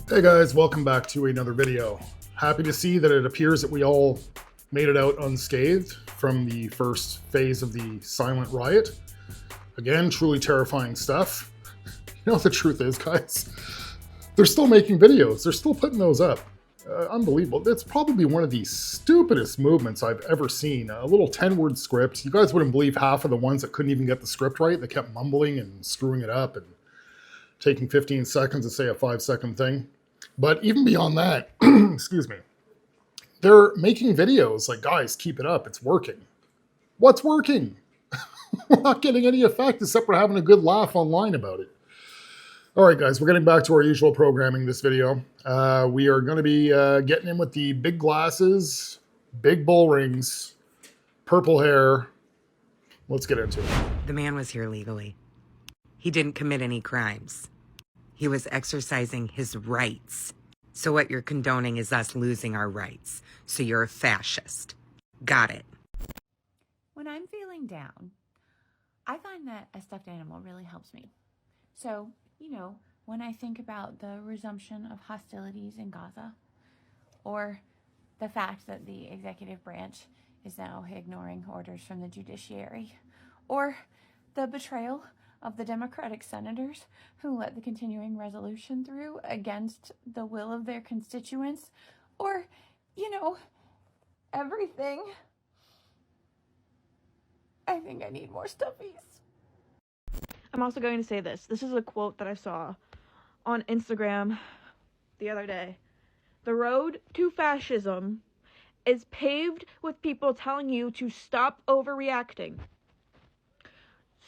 Hey guys, welcome back to another video. Happy to see that it appears that we all made it out unscathed from the first phase of the silent riot. Again, truly terrifying stuff. You know what the truth is, guys? They're still making videos. They're still putting those up. Unbelievable. It's probably one of the stupidest movements I've ever seen. A little 10-word script. You guys wouldn't believe half of the ones that couldn't even get the script right. They kept mumbling and screwing it up and taking 15 seconds to say a 5-second thing. But even beyond that, excuse me, they're making videos like, guys, keep it up. It's working. What's working? We're not getting any effect except we're having a good laugh online about it. All right, guys, we're getting back to our usual programming this video. We are going to be getting in with the big glasses, big bull rings, purple hair. Let's get into it. The man was here legally. He didn't commit any crimes. He was exercising his rights. So what you're condoning is us losing our rights. So you're a fascist. Got it. When I'm feeling down, I find that a stuffed animal really helps me. So, when I think about the resumption of hostilities in Gaza, or the fact that the executive branch is now ignoring orders from the judiciary, or the betrayal of the Democratic senators who let the continuing resolution through against the will of their constituents, or, everything. I think I need more stuffies. I'm also going to say this. This is a quote that I saw on Instagram the other day. The road to fascism is paved with people telling you to stop overreacting.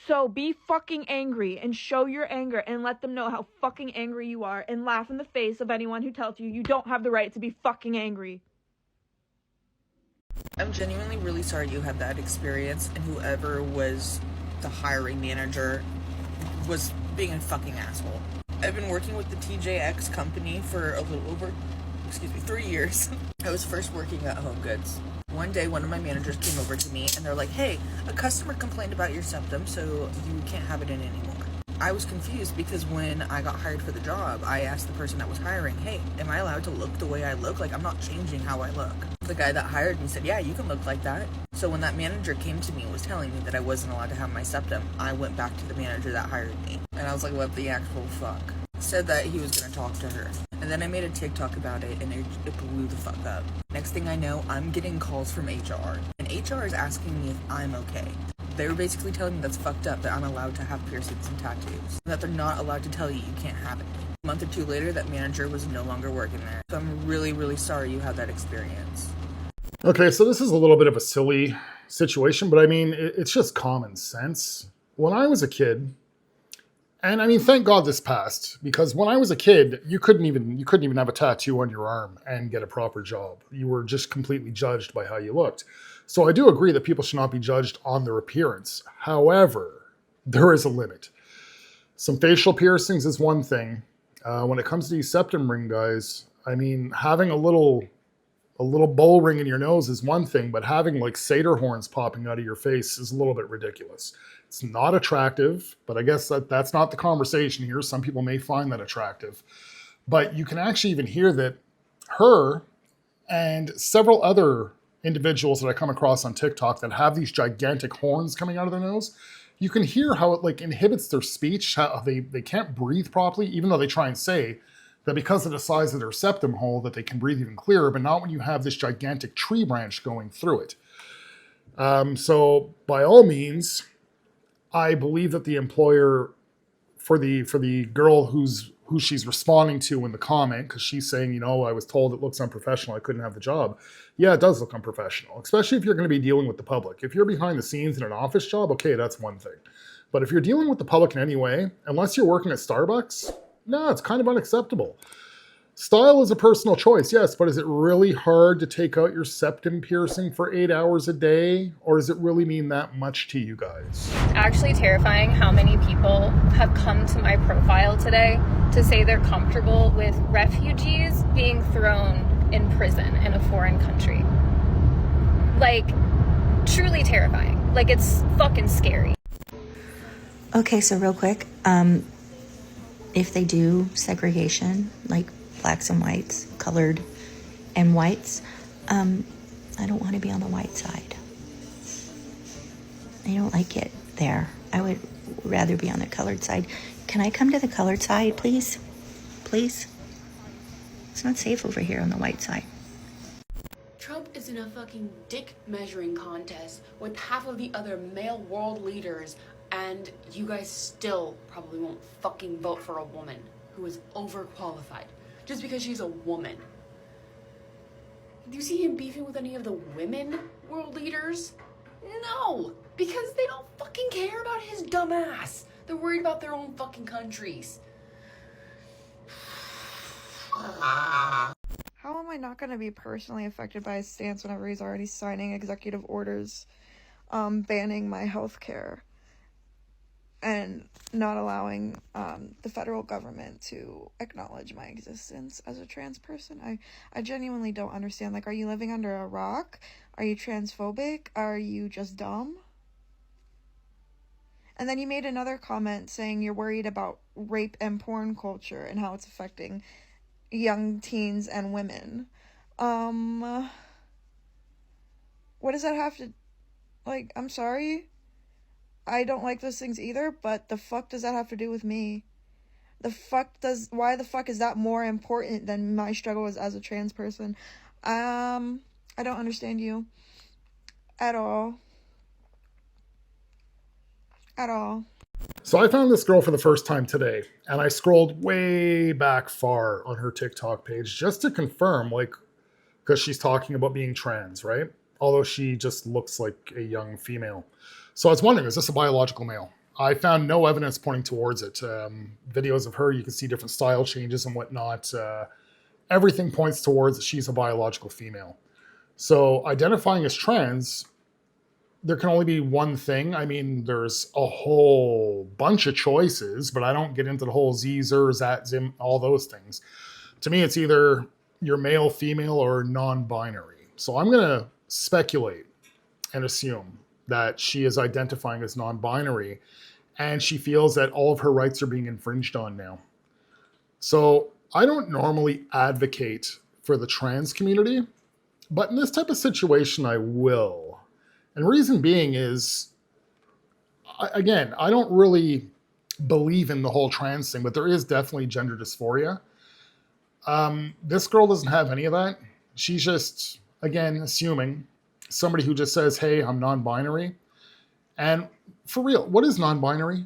So be fucking angry and show your anger and let them know how fucking angry you are and laugh in the face of anyone who tells you you don't have the right to be fucking angry. I'm genuinely really sorry you had that experience, and whoever was the hiring manager was being a fucking asshole. I've been working with the TJX company for a little over, 3 years. I was first working at Home Goods. One day, one of my managers came over to me, and they're like, hey, a customer complained about your septum, so you can't have it in anymore. I was confused because when I got hired for the job, I asked the person that was hiring, hey, am I allowed to look the way I look? Like, I'm not changing how I look. The guy that hired me said, yeah, you can look like that. So when that manager came to me and was telling me that I wasn't allowed to have my septum, I went back to the manager that hired me. And I was like, what the actual fuck? Said that he was going to talk to her. And then I made a TikTok about it, and it blew the fuck up. Next thing I know, I'm getting calls from HR. And HR is asking me if I'm okay. They were basically telling me that's fucked up, that I'm allowed to have piercings and tattoos. That they're not allowed to tell you you can't have it. A month or two later, that manager was no longer working there. So I'm really, really sorry you had that experience. Okay, so this is a little bit of a silly situation, but I mean, it's just common sense. When I was a kid, and I mean, thank God this passed, because when I was a kid, you couldn't even have a tattoo on your arm and get a proper job. You were just completely judged by how you looked. So I do agree that people should not be judged on their appearance. However, there is a limit. Some facial piercings is one thing. When it comes to these septum ring guys, I mean, having a little bull ring in your nose is one thing, but having like satyr horns popping out of your face is a little bit ridiculous. It's not attractive, but I guess that's not the conversation here. Some people may find that attractive. But you can actually even hear that her and several other individuals that I come across on TikTok that have these gigantic horns coming out of their nose, you can hear how it like inhibits their speech, how they can't breathe properly, even though they try and say that because of the size of their septum hole that they can breathe even clearer, but not when you have this gigantic tree branch going through it. So by all means, I believe that the employer, for the girl who she's responding to in the comment, because she's saying, I was told it looks unprofessional, I couldn't have the job. Yeah, it does look unprofessional, especially if you're going to be dealing with the public. If you're behind the scenes in an office job, okay, that's one thing. But if you're dealing with the public in any way, unless you're working at Starbucks, no, it's kind of unacceptable. Style is a personal choice, yes, but is it really hard to take out your septum piercing for 8 hours a day? Or does it really mean that much to you guys? It's actually terrifying how many people have come to my profile today to say they're comfortable with refugees being thrown in prison in a foreign country. Like, truly terrifying. Like, it's fucking scary. Okay, so real quick, if they do segregation, like blacks and whites, colored and whites. I don't want to be on the white side. I don't like it there. I would rather be on the colored side. Can I come to the colored side, please? Please? It's not safe over here on the white side. Trump is in a fucking dick measuring contest with half of the other male world leaders, and you guys still probably won't fucking vote for a woman who is overqualified just because she's a woman. Do you see him beefing with any of the women world leaders? No, because they don't fucking care about his dumb ass. They're worried about their own fucking countries. How am I not going to be personally affected by his stance whenever he's already signing executive orders banning my health care and not allowing the federal government to acknowledge my existence as a trans person? I genuinely don't understand. Like, are you living under a rock? Are you transphobic? Are you just dumb? And then you made another comment saying you're worried about rape and porn culture and how it's affecting young teens and women. What does that have to, like, I'm sorry, I don't like those things either, but the fuck does that have to do with me? Why the fuck is that more important than my struggle as a trans person? I don't understand you at all. At all. So I found this girl for the first time today, and I scrolled way back far on her TikTok page just to confirm, like, because she's talking about being trans, right? Although she just looks like a young female. So I was wondering, is this a biological male? I found no evidence pointing towards it. Videos of her, you can see different style changes and whatnot. Everything points towards that she's a biological female. So identifying as trans, there can only be one thing. I mean, there's a whole bunch of choices, but I don't get into the whole Z, Zer, Zat, Zim, all those things. To me, it's either you're male, female, or non-binary. So I'm going to speculate and assume that she is identifying as non-binary, and she feels that all of her rights are being infringed on now. So I don't normally advocate for the trans community, but in this type of situation, I will. And reason being is, again, I don't really believe in the whole trans thing, but there is definitely gender dysphoria. This girl doesn't have any of that. She's just, again, assuming somebody who just says, hey, I'm non-binary. And for real, what is non-binary?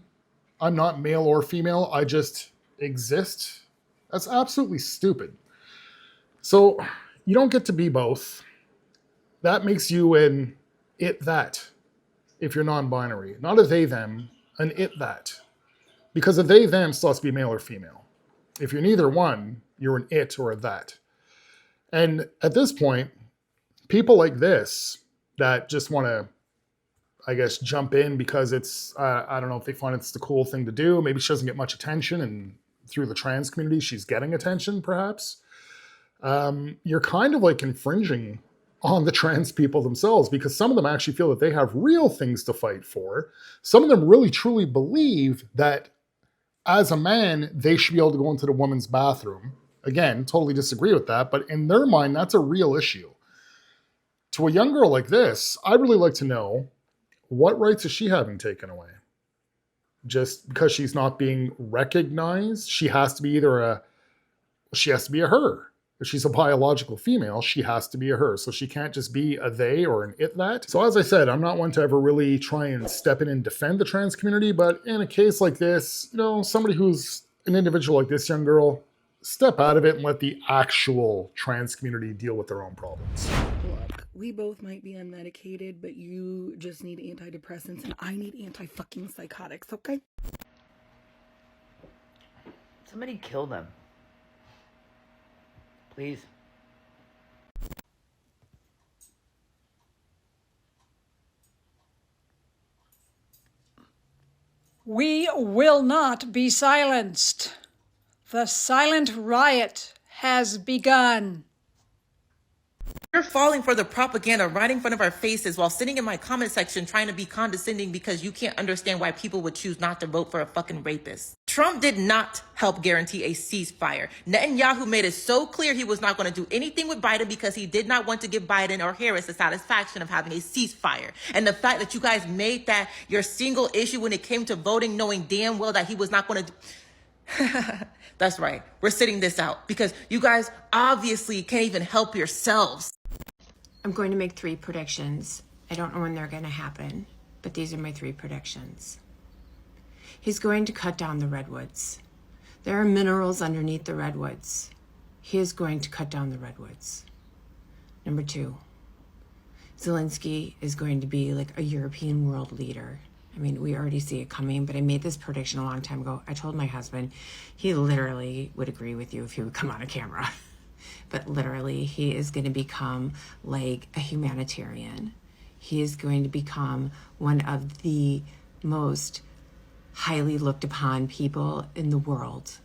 I'm not male or female. I just exist. That's absolutely stupid. So you don't get to be both. That makes you an it that if you're non-binary. Not a they them, an it that. Because a they them still has to be male or female. If you're neither one, you're an it or a that. And at this point, people like this that just want to, I guess, jump in because it's, I don't know if they find it's the cool thing to do. Maybe she doesn't get much attention, and through the trans community, she's getting attention, perhaps. You're kind of like infringing on the trans people themselves, because some of them actually feel that they have real things to fight for. Some of them really truly believe that as a man, they should be able to go into the woman's bathroom. Again, totally disagree with that, but in their mind, that's a real issue. To a young girl like this, I'd really like to know, what rights is she having taken away? Just because she's not being recognized, she has to be either a her. If she's a biological female, she has to be a her. So she can't just be a they or an it that. So as I said, I'm not one to ever really try and step in and defend the trans community, but in a case like this, you know, somebody who's an individual like this young girl, step out of it and let the actual trans community deal with their own problems. Look, we both might be unmedicated, but you just need antidepressants and I need anti-fucking psychotics, okay? Somebody kill them. Please. We will not be silenced. The silent riot has begun. You're falling for the propaganda right in front of our faces while sitting in my comment section trying to be condescending because you can't understand why people would choose not to vote for a fucking rapist. Trump did not help guarantee a ceasefire. Netanyahu made it so clear he was not going to do anything with Biden because he did not want to give Biden or Harris the satisfaction of having a ceasefire. And the fact that you guys made that your single issue when it came to voting, knowing damn well that he was not going to do... That's right. We're sitting this out because you guys obviously can't even help yourselves. I'm going to make 3 predictions. I don't know when they're going to happen, but these are my 3 predictions. He's going to cut down the redwoods. There are minerals underneath the redwoods. He is going to cut down the redwoods. Number 2, Zelensky is going to be like a European world leader. I mean, we already see it coming, but I made this prediction a long time ago. I told my husband, he literally would agree with you if he would come on a camera. But literally, he is going to become like a humanitarian. He is going to become one of the most highly looked upon people in the world.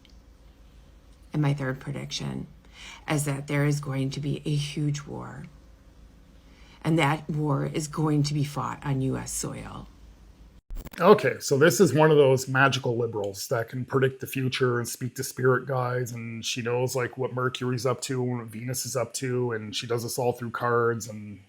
And my 3rd prediction is that there is going to be a huge war. And that war is going to be fought on U.S. soil. Okay, so this is one of those magical liberals that can predict the future and speak to spirit guides, and she knows like what Mercury's up to and what Venus is up to, and she does this all through cards. And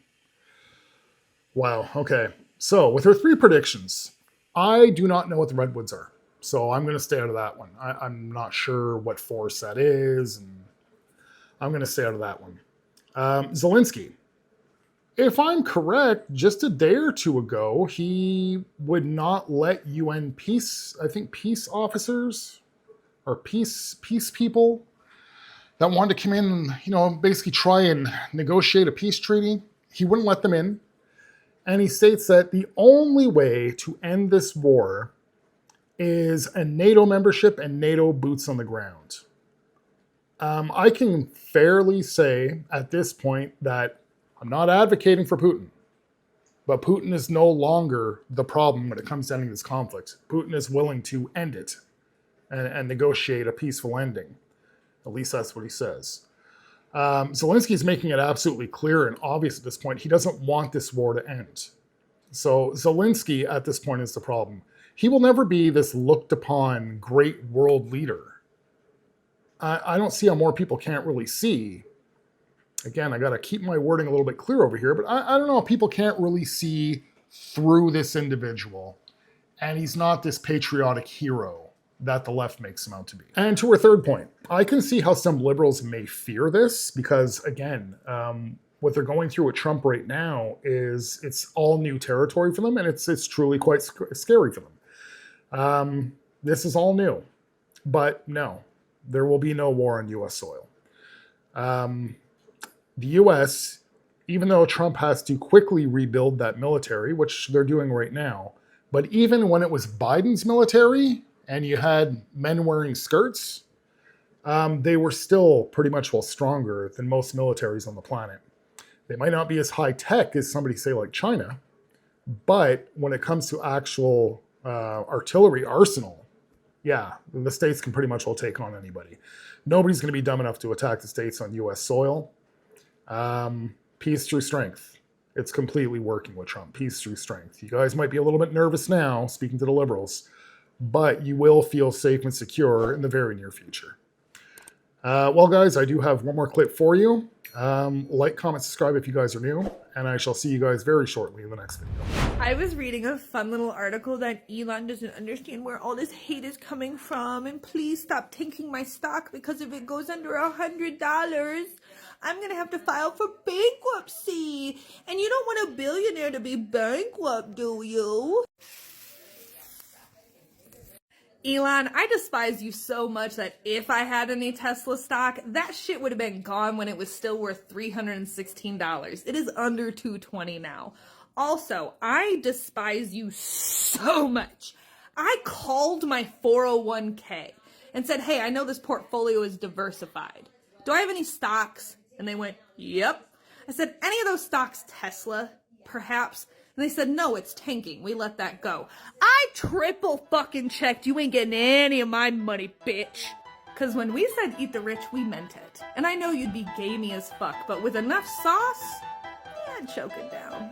wow, okay. So with her 3 predictions, I do not know what the redwoods are, so I'm going to stay out of that one. I'm not sure what force that is, and I'm going to stay out of that one. Zelensky. If I'm correct, just a day or 2 ago, he would not let UN peace officers or peace people that wanted to come in and, basically try and negotiate a peace treaty. He wouldn't let them in. And he states that the only way to end this war is a NATO membership and NATO boots on the ground. I can fairly say at this point that I'm not advocating for Putin, but Putin is no longer the problem when it comes to ending this conflict. Putin is willing to end it and negotiate a peaceful ending. At least that's what he says. Zelensky is making it absolutely clear and obvious at this point he doesn't want this war to end. So Zelensky at this point is the problem. He will never be this looked upon great world leader. I don't see how more people can't really see. Again, I got to keep my wording a little bit clear over here, but I don't know, people can't really see through this individual. And he's not this patriotic hero that the left makes him out to be. And to our 3rd point, I can see how some liberals may fear this because, again, what they're going through with Trump right now is it's all new territory for them, and it's truly quite scary for them. This is all new. But no, there will be no war on U.S. soil. The U.S., even though Trump has to quickly rebuild that military, which they're doing right now, but even when it was Biden's military and you had men wearing skirts, they were still pretty much stronger than most militaries on the planet. They might not be as high tech as somebody say like China, but when it comes to actual artillery arsenal, yeah, the states can pretty much take on anybody. Nobody's going to be dumb enough to attack the states on U.S. soil. Peace through strength. It's completely working with Trump. Peace through strength. You guys might be a little bit nervous now, speaking to the liberals, but you will feel safe and secure in the very near future. Well, guys, I do have one more clip for you. Like, comment, subscribe if you guys are new, and I shall see you guys very shortly in the next video. I was reading a fun little article that Elon doesn't understand where all this hate is coming from, and please stop tanking my stock because if it goes under $100, I'm gonna have to file for bankruptcy. And you don't want a billionaire to be bankrupt, do you? Elon, I despise you so much that if I had any Tesla stock, that shit would have been gone when it was still worth $316. It is under $220 now. Also, I despise you so much. I called my 401k and said, hey, I know this portfolio is diversified. Do I have any stocks? And they went, yep. I said, any of those stocks Tesla, perhaps? And they said, no, it's tanking. We let that go. I triple fucking checked. You ain't getting any of my money, bitch. Cause when we said eat the rich, we meant it. And I know you'd be gamey as fuck, but with enough sauce, yeah, choke it down.